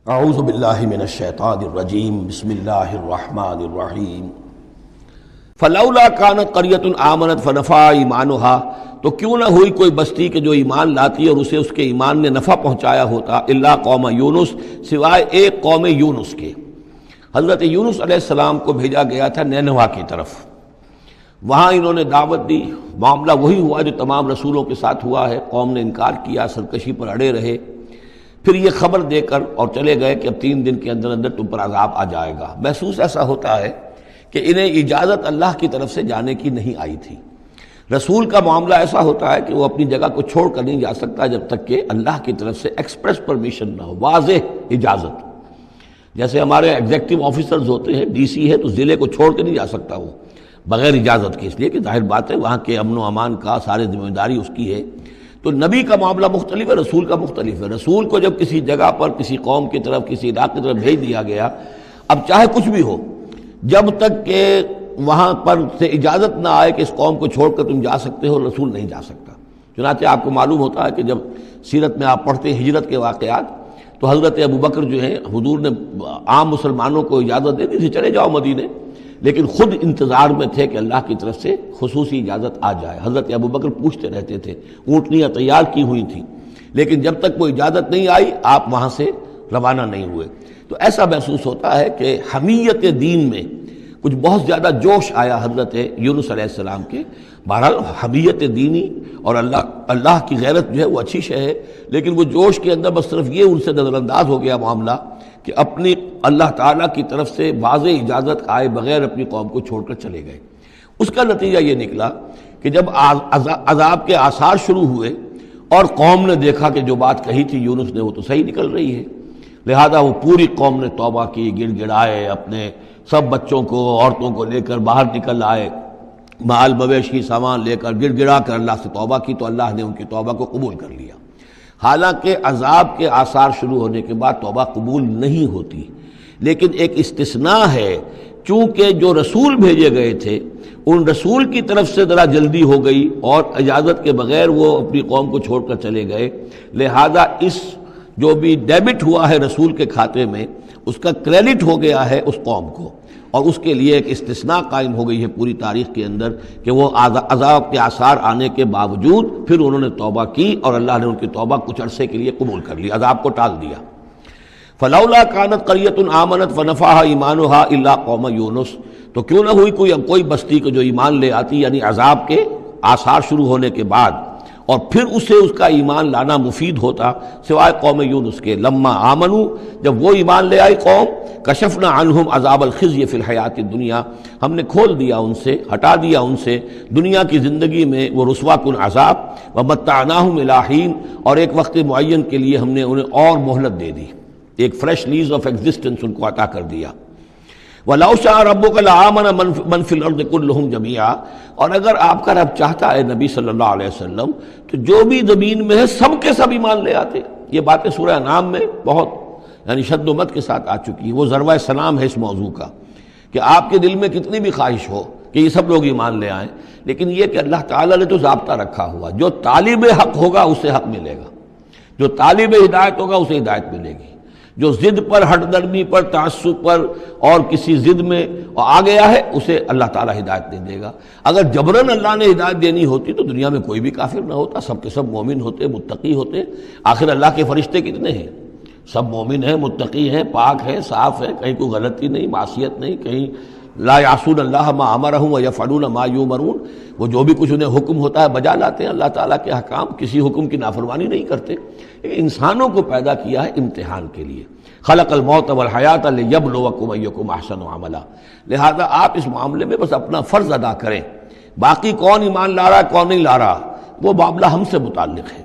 اعوذ باللہ من الشیطان الرجیم بسم اللہ الرحمن الرحیم فلولا کانت قریۃ آمنت فنفعها ایمانها، تو کیوں نہ ہوئی کوئی بستی کہ جو ایمان لاتی اور اسے اس کے ایمان نے نفع پہنچایا ہوتا، الا قوم یونس، سوائے ایک قوم یونس کے۔ حضرت یونس علیہ السلام کو بھیجا گیا تھا نینوا کی طرف، وہاں انہوں نے دعوت دی، معاملہ وہی ہوا جو تمام رسولوں کے ساتھ ہوا ہے، قوم نے انکار کیا، سرکشی پر اڑے رہے، پھر یہ خبر دے کر اور چلے گئے کہ اب 3 دن کے اندر اندر تم پر عذاب آ جائے گا۔ محسوس ایسا ہوتا ہے کہ انہیں اجازت اللہ کی طرف سے جانے کی نہیں آئی تھی۔ رسول کا معاملہ ایسا ہوتا ہے کہ وہ اپنی جگہ کو چھوڑ کر نہیں جا سکتا جب تک کہ اللہ کی طرف سے ایکسپریس پرمیشن نہ ہو، واضح اجازت۔ جیسے ہمارے ایگزیکٹو آفیسرز ہوتے ہیں، ڈی سی ہے تو ضلع کو چھوڑ کے نہیں جا سکتا وہ بغیر اجازت کے، اس لیے کہ ظاہر بات ہے وہاں کے امن و امان کا سارے ذمہ داری اس کی ہے۔ تو نبی کا معاملہ مختلف ہے، رسول کا مختلف ہے۔ رسول کو جب کسی جگہ پر، کسی قوم کی طرف، کسی علاقے کی طرف بھیج دیا گیا، اب چاہے کچھ بھی ہو، جب تک کہ وہاں پر سے اجازت نہ آئے کہ اس قوم کو چھوڑ کر تم جا سکتے ہو، رسول نہیں جا سکتا۔ چنانچہ آپ کو معلوم ہوتا ہے کہ جب سیرت میں آپ پڑھتے ہیں ہجرت کے واقعات، تو حضرت ابوبکر جو ہیں، حضور نے عام مسلمانوں کو اجازت دے دی تھی چلے جاؤ مدینے، لیکن خود انتظار میں تھے کہ اللہ کی طرف سے خصوصی اجازت آ جائے۔ حضرت ابوبکر پوچھتے رہتے تھے، اونٹنیاں تیار کی ہوئی تھیں، لیکن جب تک کوئی اجازت نہیں آئی آپ وہاں سے روانہ نہیں ہوئے۔ تو ایسا محسوس ہوتا ہے کہ حمیت دین میں کچھ بہت زیادہ جوش آیا حضرت یونس علیہ السلام کے۔ بہرحال حمیت دینی اور اللہ کی غیرت جو ہے وہ اچھی شے ہے، لیکن وہ جوش کے اندر بس صرف یہ ان سے نظر انداز ہو گیا معاملہ کہ اپنی اللہ تعالیٰ کی طرف سے واضح اجازت آئے بغیر اپنی قوم کو چھوڑ کر چلے گئے۔ اس کا نتیجہ یہ نکلا کہ جب عذاب کے آثار شروع ہوئے اور قوم نے دیکھا کہ جو بات کہی تھی یونس نے وہ تو صحیح نکل رہی ہے، لہذا وہ پوری قوم نے توبہ کی، گڑ گڑائے، اپنے سب بچوں کو، عورتوں کو لے کر باہر نکل آئے، مال مویشی سامان لے کر گڑ گڑا کر اللہ سے توبہ کی، تو اللہ نے ان کی توبہ کو قبول کر لیا۔ حالانکہ عذاب کے آثار شروع ہونے کے بعد توبہ قبول نہیں ہوتی، لیکن ایک استثناء ہے، چونکہ جو رسول بھیجے گئے تھے ان رسول کی طرف سے ذرا جلدی ہو گئی اور اجازت کے بغیر وہ اپنی قوم کو چھوڑ کر چلے گئے، لہذا اس جو بھی ڈیبٹ ہوا ہے رسول کے کھاتے میں اس کا کریڈٹ ہو گیا ہے اس قوم کو، اور اس کے لیے ایک استثناء قائم ہو گئی ہے پوری تاریخ کے اندر کہ وہ عذاب کے آثار آنے کے باوجود پھر انہوں نے توبہ کی اور اللہ نے ان کی توبہ کچھ عرصے کے لیے قبول کر لی، عذاب کو ٹال دیا۔ فلولا کانت قریۃ آمنت فنفعها ایمانها الا قوم یونس، تو کیوں نہ ہوئی کوئی بستی کو جو ایمان لے آتی، یعنی عذاب کے آثار شروع ہونے کے بعد، اور پھر اسے اس کا ایمان لانا مفید ہوتا، سوائے قوم یونس کے۔ لما آمنوا، جب وہ ایمان لے آئی قوم، کشفنا عنہم عذاب الخزي فی الحیات الدنیا، ہم نے کھول دیا ان سے، ہٹا دیا ان سے دنیا کی زندگی میں وہ رسوا کن عذاب، ومتعناہم الی حین، اور ایک وقت معین کے لیے ہم نے انہیں اور مہلت دے دی، ایک فریش لیز آف ایگزسٹنس ان کو عطا کر دیا۔ وَلَوْ شَاءَ رَبُّكَ لَآمَنَ مَنْ فِي الْأَرْضِ كُلُّهُمْ جَمِيعًا، اور اگر آپ کا رب چاہتا ہے نبی صلی اللہ علیہ وسلم تو جو بھی زمین میں ہے سب کے سب ایمان لے آتے۔ یہ باتیں سورہ انعام میں بہت یعنی شد و مت کے ساتھ آ چکی ہیں، وہ ذروہ سلام ہے اس موضوع کا کہ آپ کے دل میں کتنی بھی خواہش ہو کہ یہ سب لوگ ایمان لے آئیں، لیکن یہ کہ اللہ تعالیٰ نے تو ضابطہ رکھا ہوا، جو طالب حق ہوگا اسے حق ملے گا، جو طالب ہدایت ہوگا اسے ہدایت ملے گی، جو ضد پر، ہٹ درمی پر، تعصب پر اور کسی ضد میں آ گیا ہے اسے اللہ تعالیٰ ہدایت نہیں دے گا۔ اگر جبراً اللہ نے ہدایت دینی ہوتی تو دنیا میں کوئی بھی کافر نہ ہوتا، سب کے سب مومن ہوتے، متقی ہوتے۔ آخر اللہ کے فرشتے کتنے ہیں؟ سب مومن ہیں، متقی ہیں، پاک ہیں، صاف ہیں، کہیں کوئی غلطی نہیں، معصیت نہیں، کہیں لا یعصون اللہ ما امرہم ویفعلون ما یؤمرون، وہ جو بھی کچھ انہیں حکم ہوتا ہے بجا لاتے ہیں اللہ تعالیٰ کے احکام، کسی حکم کی نافرمانی نہیں کرتے۔ انسانوں کو پیدا کیا ہے امتحان کے لیے، خلق الموت والحیات لیبلوکم ایکم احسن عملا، لہذا آپ اس معاملے میں بس اپنا فرض ادا کریں، باقی کون ایمان لا رہا کون نہیں لا رہا وہ معاملہ ہم سے متعلق ہے۔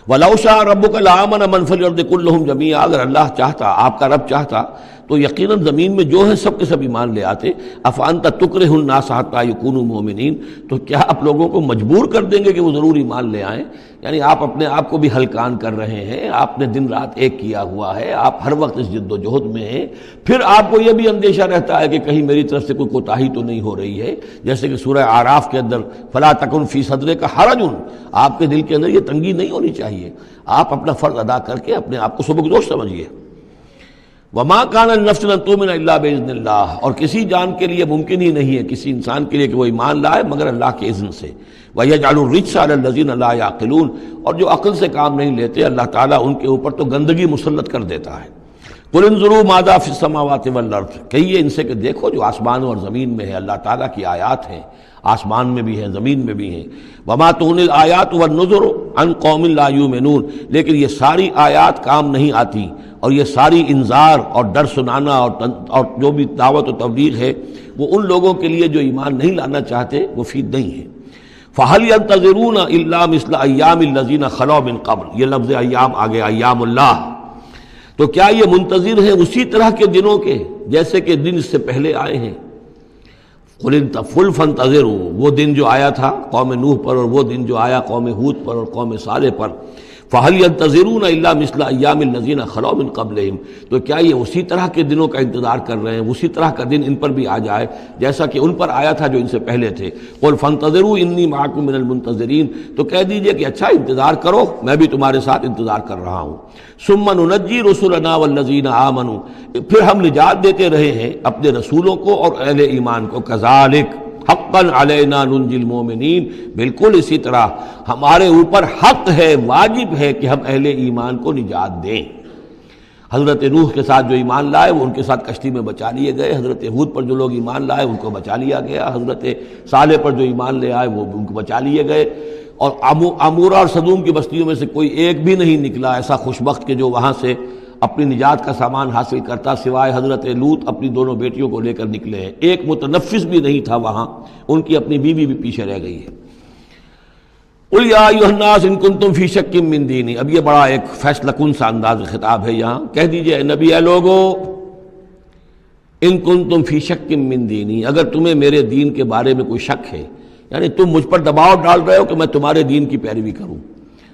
وَلَوْ شَاءَ رَبُّكَ لَآمَنَ مَنْ فِي الْأَرْضِ كُلُّهُمْ جَمِيعًا، اگر اللہ چاہتا، آپ کا رب چاہتا تو یقیناً زمین میں جو ہے سب کے سب ایمان لے آتے۔ أَفَأَنْتَ تُكْرِهُ النَّاسَ حَتَّى يَكُونُوا مُؤْمِنِينَ، تو کیا آپ لوگوں کو مجبور کر دیں گے کہ وہ ضرور ایمان لے آئیں؟ یعنی آپ اپنے آپ کو بھی ہلکان کر رہے ہیں، آپ نے دن رات ایک کیا ہوا ہے، آپ ہر وقت اس جد و جہد میں ہیں، پھر آپ کو یہ بھی اندیشہ رہتا ہے کہ کہیں میری طرف سے کوئی کوتاہی تو نہیں ہو رہی ہے، جیسے کہ سورہ اعراف کے اندر فَلَا تَكُنْ فِي صَدْرِكَ حَرَجٌ، آپ کے دل کے اندر یہ تنگی نہیں ہونی چاہیے، آپ اپنا فرض ادا کر کے اپنے آپ کو سبکدوش سمجھیے۔ وما کان النفس ان تؤمن الا باذن اللہ، اور کسی جان کے لیے ممکن ہی نہیں ہے، کسی انسان کے لیے کہ وہ ایمان لائے مگر اللہ کے اذن سے۔ وَيَجْعَلُ الرِّجْسَ عَلَى الَّذِينَ لَا يَعْقِلُونَ، اور جو عقل سے کام نہیں لیتے اللہ تعالیٰ ان کے اوپر تو گندگی مسلط کر دیتا ہے۔ قُلْ انظُرُوا مَاذَا فِي السَّمَاوَاتِ وَالْأَرْضِ، کہیے ان سے کہ دیکھو جو آسمانوں اور زمین میں ہے اللہ تعالیٰ کی آیات ہیں، آسمان میں بھی ہیں زمین میں بھی ہیں۔ وَمَا تُغْنِي الْآيَاتُ وَالنُّذُرُ عَنْ قَوْمٍ لَا يُؤْمِنُونَ، لیکن یہ ساری آیات کام نہیں آتی، اور یہ ساری انذار اور ڈر سنانا اور جو بھی دعوت و تبلیغ ہے وہ ان لوگوں کے لیے جو ایمان نہیں لانا چاہتے مفید نہیں ہے۔ فَهَلْ يَنْتَظِرُونَ إِلَّا مِثْلَ أَيَّامِ الَّذِينَ خَلَوْا مِنْ قَبْلُ، یہ لفظ ایام آگے ایام اللہ، تو کیا یہ منتظر ہیں اسی طرح کے دنوں کے جیسے کہ دن اس سے پہلے آئے ہیں؟ قُلْ فَانْتَظِرُوا، وہ دن جو آیا تھا قوم نوح پر، اور وہ دن جو آیا قوم ہود پر اور قوم صالح پر۔ فَهَلْ يَنْتَظِرُونَ إِلَّا مِثْلَ أَيَّامِ الَّذِينَ خَلَوْا مِنْ قَبْلِهِمْ، تو کیا یہ اسی طرح کے دنوں کا انتظار کر رہے ہیں، اسی طرح کا دن ان پر بھی آ جائے جیسا کہ ان پر آیا تھا جو ان سے پہلے تھے۔ قُلْ فَانْتَظِرُوا إِنِّي مَعَكُم مِّنَ الْمُنتَظِرِينَ، تو کہہ دیجئے کہ اچھا انتظار کرو، میں بھی تمہارے ساتھ انتظار کر رہا ہوں۔ ثُمَّ نُنَجِّي رُسُلَنَا وَالَّذِينَ آمَنُوا، پھر ہم نجات دیتے رہے ہیں اپنے رسولوں کو اور اہل ایمان کو۔ كَذَلِكَ حقاً علینا ننجی المومنین، بالکل اسی طرح ہمارے اوپر حق ہے، واجب ہے کہ ہم اہل ایمان کو نجات دیں۔ حضرت نوح کے ساتھ جو ایمان لائے وہ ان کے ساتھ کشتی میں بچا لیے گئے، حضرت ہود پر جو لوگ ایمان لائے ان کو بچا لیا گیا، حضرت صالح پر جو ایمان لے آئے وہ ان کو بچا لیے گئے، اور عمورہ اور صدوم کی بستیوں میں سے کوئی ایک بھی نہیں نکلا ایسا خوشبخت کہ جو وہاں سے اپنی نجات کا سامان حاصل کرتا، سوائے حضرت لوط اپنی دونوں بیٹیوں کو لے کر نکلے ہیں، ایک متنفس بھی نہیں تھا وہاں، ان کی اپنی بیوی بھی پیچھے رہ گئی ہے۔ قُلْ يَا أَيُّهَا النَّاسُ إِن كُنتُمْ فِي شَكٍّ مِّن دِينِي، اب یہ بڑا ایک فیصلہ کن سا انداز خطاب ہے یہاں، کہہ دیجئے اے نبی، اے لوگو، إِن كُنتُمْ فِي شَكٍّ مِّن دِينِي، اگر تمہیں میرے دین کے بارے میں کوئی شک ہے، یعنی تم مجھ پر دباؤ ڈال رہے ہو کہ میں تمہارے دین کی پیروی کروں،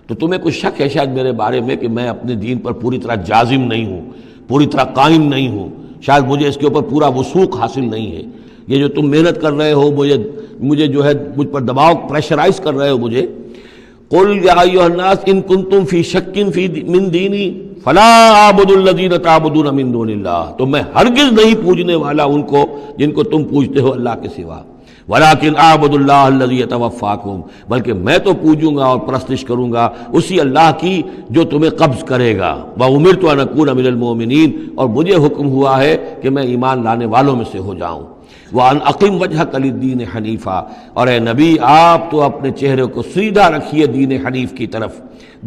تو تمہیں کچھ شک ہے شاید میرے بارے میں کہ میں اپنے دین پر پوری طرح جازم نہیں ہوں، پوری طرح قائم نہیں ہوں، شاید مجھے اس کے اوپر پورا وثوق حاصل نہیں ہے، یہ جو تم محنت کر رہے ہو، مجھے جو ہے مجھ پر دباؤ پریشرائز کر رہے ہو مجھے۔ قُلْ يَا أَيُّهَا النَّاسُ إِن كُنتُمْ فِي شَكٍّ مِّن دِينِي فَلَا أَعْبُدُ الَّذِينَ تَعْبُدُونَ مِن دُونِ اللَّهِ، تو میں ہرگز نہیں پوجنے والا ان کو جن کو تم پوجتے ہو اللہ کے سوا۔ وَلَٰكِنْ أَعْبُدُ اللَّهَ الَّذِي يَتَوَفَّاكُمْ، بلکہ میں تو پوجوں گا اور پرستش کروں گا اسی اللہ کی جو تمہیں قبض کرے گا۔ وَأُمِرْتُ أَنْ أَكُونَ مِنَ الْمُؤْمِنِينَ، اور مجھے حکم ہوا ہے کہ میں ایمان لانے والوں میں سے ہو جاؤں۔ وَأَنْ أَقِمْ وَجْهَكَ لِلدِّينِ حَنِيفًا، اور اے نبی آپ تو اپنے چہرے کو سیدھا رکھیے دین حنیف کی طرف،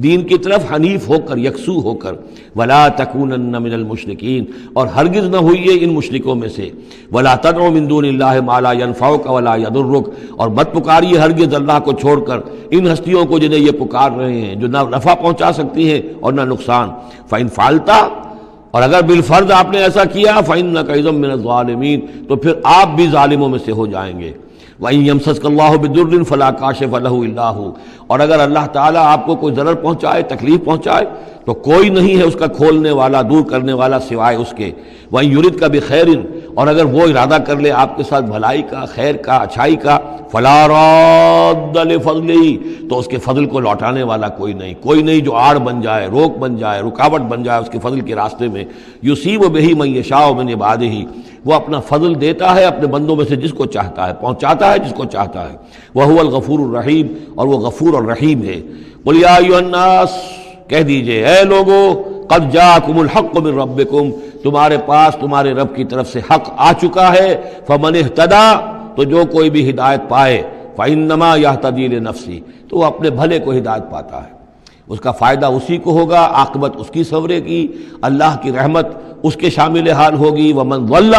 دین کی طرف حنیف ہو کر، یکسو ہو کر۔ وَلَا تَكُونَنَّ مِنَ الْمُشْرِكِينَ، اور ہرگز نہ ہوئیے ان مشرکوں میں سے۔ وَلَا تَدْعُ مِن دُونِ اللَّهِ مَا لَا يَنفَعُكَ وَلَا يَضُرُّكَ، اور مت پکاریے ہرگز اللہ کو چھوڑ کر ان ہستیوں کو جنہیں یہ پکار رہے ہیں جو نہ نفع پہنچا سکتی ہیں اور نہ نقصان۔ فَإِن فَعَلْتَ، اور اگر بالفرض آپ نے ایسا کیا، فَإِنَّكَ إِذًا مِّنَ الظَّالِمِينَ، تو پھر آپ بھی ظالموں میں سے ہو جائیں گے۔ وَإِن يَمْسَسْكَ اللَّهُ بِضُرٍّ فَلَا كَاشِفَ لَهُ إِلَّا هُوَ، اور اگر اللہ تعالیٰ آپ کو کوئی ضرر پہنچائے، تکلیف پہنچائے، تو کوئی نہیں ہے اس کا کھولنے والا، دور کرنے والا سوائے اس کے۔ وَإِن يُرِدْكَ بِخَيْرٍ، اور اگر وہ ارادہ کر لے آپ کے ساتھ بھلائی کا، خیر کا، اچھائی کا، فَلَا رَادَّ لِفَضْلِهِ، تو اس کے فضل کو لوٹانے والا کوئی نہیں جو آڑ بن جائے، روک بن جائے، رکاوٹ بن جائے اس کے فضل کے راستے میں۔ يُصِيبُ بِهِ مَن يَشَاءُ مِنْ عِبَادِهِ، وہ اپنا فضل دیتا ہے اپنے بندوں میں سے جس کو چاہتا ہے، پہنچاتا ہے جس کو چاہتا ہے۔ وَهُوَ الْغَفُورُ الرَّحِيمُ، اور وہ غفور اور رحیم ہے۔ قُلْ يَا أَيُّهَا النَّاسُ، کہہ دیجئے اے لوگو، قَدْ جَاءَكُمُ الْحَقُّ مِنْ رَبِّكُمْ، تمہارے پاس تمہارے رب کی طرف سے حق آ چکا ہے۔ فَمَنِ اهْتَدَىٰ، تو جو کوئی بھی ہدایت پائے، فَإِنَّمَا يَهْتَدِي لِنَفْسِهِ، تو وہ اپنے بھلے کو ہدایت پاتا ہے، اس کا فائدہ اسی کو ہوگا، عاقبت اس کی سورے گی، اللہ کی رحمت اس کے شامل حال ہوگی۔ وَمَنْ ضَلَّ،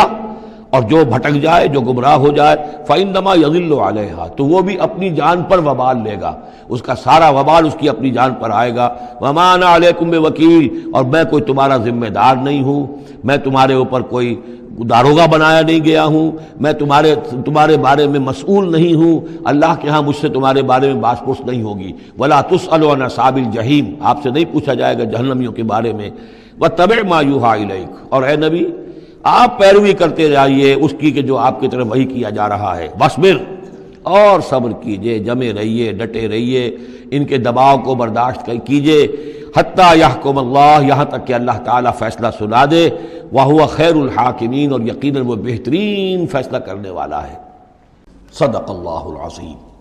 اور جو بھٹک جائے، جو گمراہ ہو جائے، فَإِنَّمَا يَضِلُّ عَلَيْهَا، تو وہ بھی اپنی جان پر وبال لے گا، اس کا سارا وبال اس کی اپنی جان پر آئے گا۔ وَمَا أَنَا عَلَيْكُمْ بِوَكِيلٍ، اور میں کوئی تمہارا ذمہ دار نہیں ہوں، میں تمہارے اوپر کوئی داروغہ بنایا نہیں گیا ہوں، میں تمہارے بارے میں مسئول نہیں ہوں، اللہ کے ہاں مجھ سے تمہارے بارے میں باس پرس نہیں ہوگی۔ وَلَا تُسْأَلُ عَنْ أَصْحَابِ الْجَحِيمِ، آپ سے نہیں پوچھا جائے گا جہنمیوں کے بارے میں۔ وَاتَّبِعْ مَا يُوحَىٰ إِلَيْكَ، اور اے نبی آپ پیروی کرتے رہیے اس کی کہ جو آپ کی طرف وحی کیا جا رہا ہے۔ وَاصْبِرْ، اور صبر کیجئے، جمے رہیے، ڈٹے رہیے، ان کے دباؤ کو برداشت کیجئے۔ حتیٰ یحکم اللہ، یہاں تک کہ اللہ تعالیٰ فیصلہ سنا دے، وہو خیر الحاکمین، اور یقیناً وہ بہترین فیصلہ کرنے والا ہے۔ صدق اللہ العظیم۔